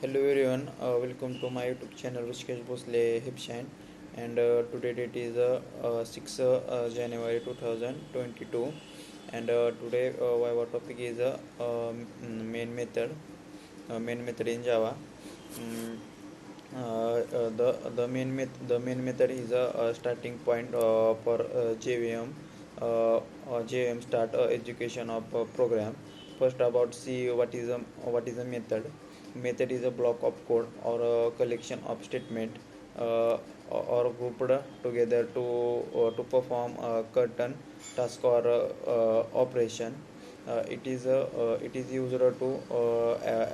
Hello everyone, welcome to my YouTube channel Rishikesh Bhosle Hipshine, and today date is 6 January 2022, and today our topic is main method in Java. Mm, the main method is a starting point for JVM JVM start education of program. First about see what is a method. Method is a block of code or a collection of statement uh, or grouped together to perform a certain task or operation. It is used to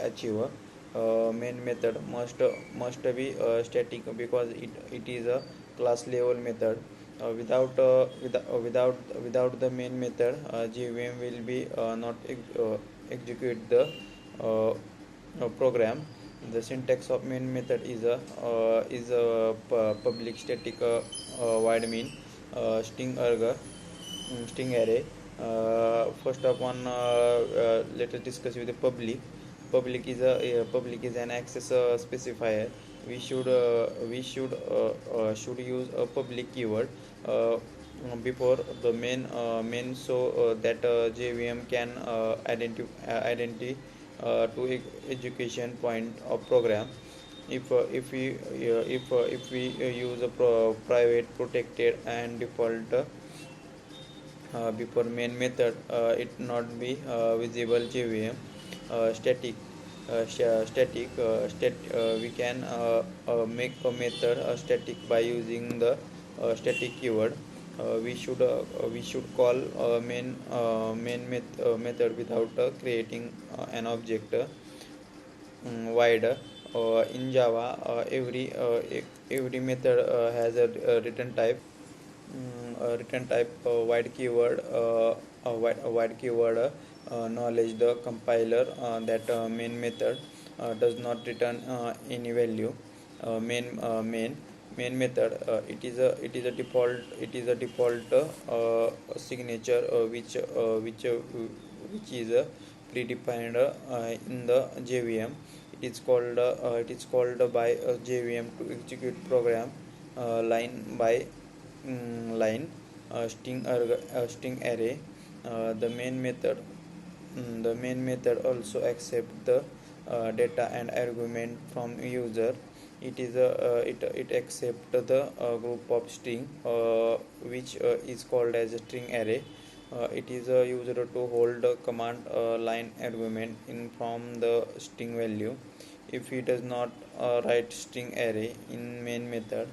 achieve. Main method must be static because it is a class level method. Without the main method, GVM will be not execute the program. The syntax of main method is a public static void main string array. First of one, let us discuss with the public. Public is an access specifier. We should use a public keyword before the main so that JVM can identify to education point of program. If we use a private protected and default before main method, it not be visible JVM. Static we can make a method static by using the static keyword. We should call method without creating an object wide. In Java, every method has a return type. Return type wide keyword wide keyword knowledge the compiler that main method does not return any value. Main method, it is a default signature which is predefined in the JVM. It is called by JVM to execute program line by line. String array. The main method the main method also accept the data and argument from user. It accept the group of string which is called as a string array. It is used to hold the command line argument in from the string value. If it does not write string array in main method,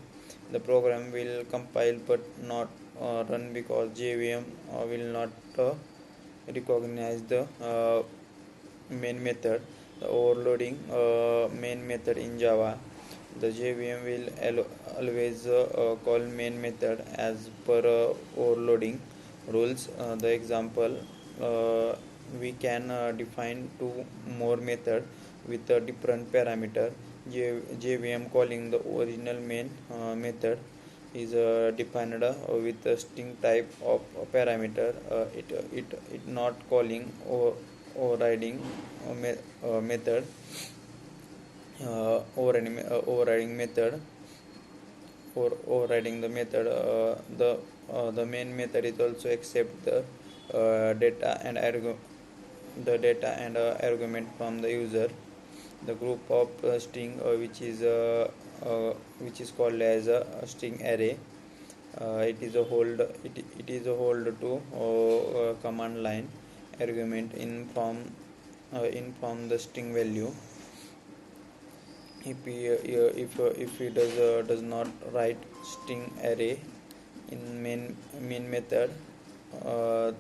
the program will compile but not run because JVM will not recognize the main method. The overloading main method in Java. The JVM will always call main method as per overloading rules. The example, we can define two more method with a different parameter. JVM calling the original main method is defined with a string type of parameter. It not calling or overriding method. Overriding method for overriding the method. The main method is also accept the data and argument from the user. The group of string which is called as a string array. It is a hold to command line argument in from the string value. If he does not write string array in main method, uh,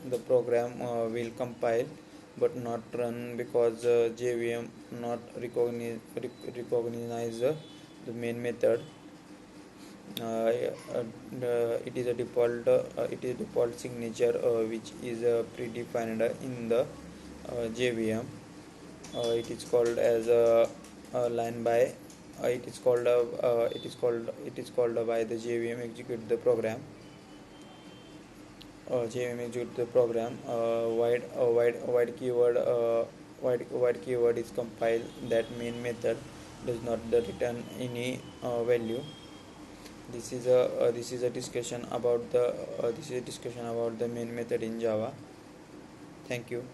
the program will compile but not run because JVM not recognize the main method. It is a default signature which is predefined in the JVM. It is called as a line by it is called by the JVM execute the program. JVM execute the program. Wide keyword void keyword is compiled that main method does not return any value. This is a discussion about the main method in Java. Thank you.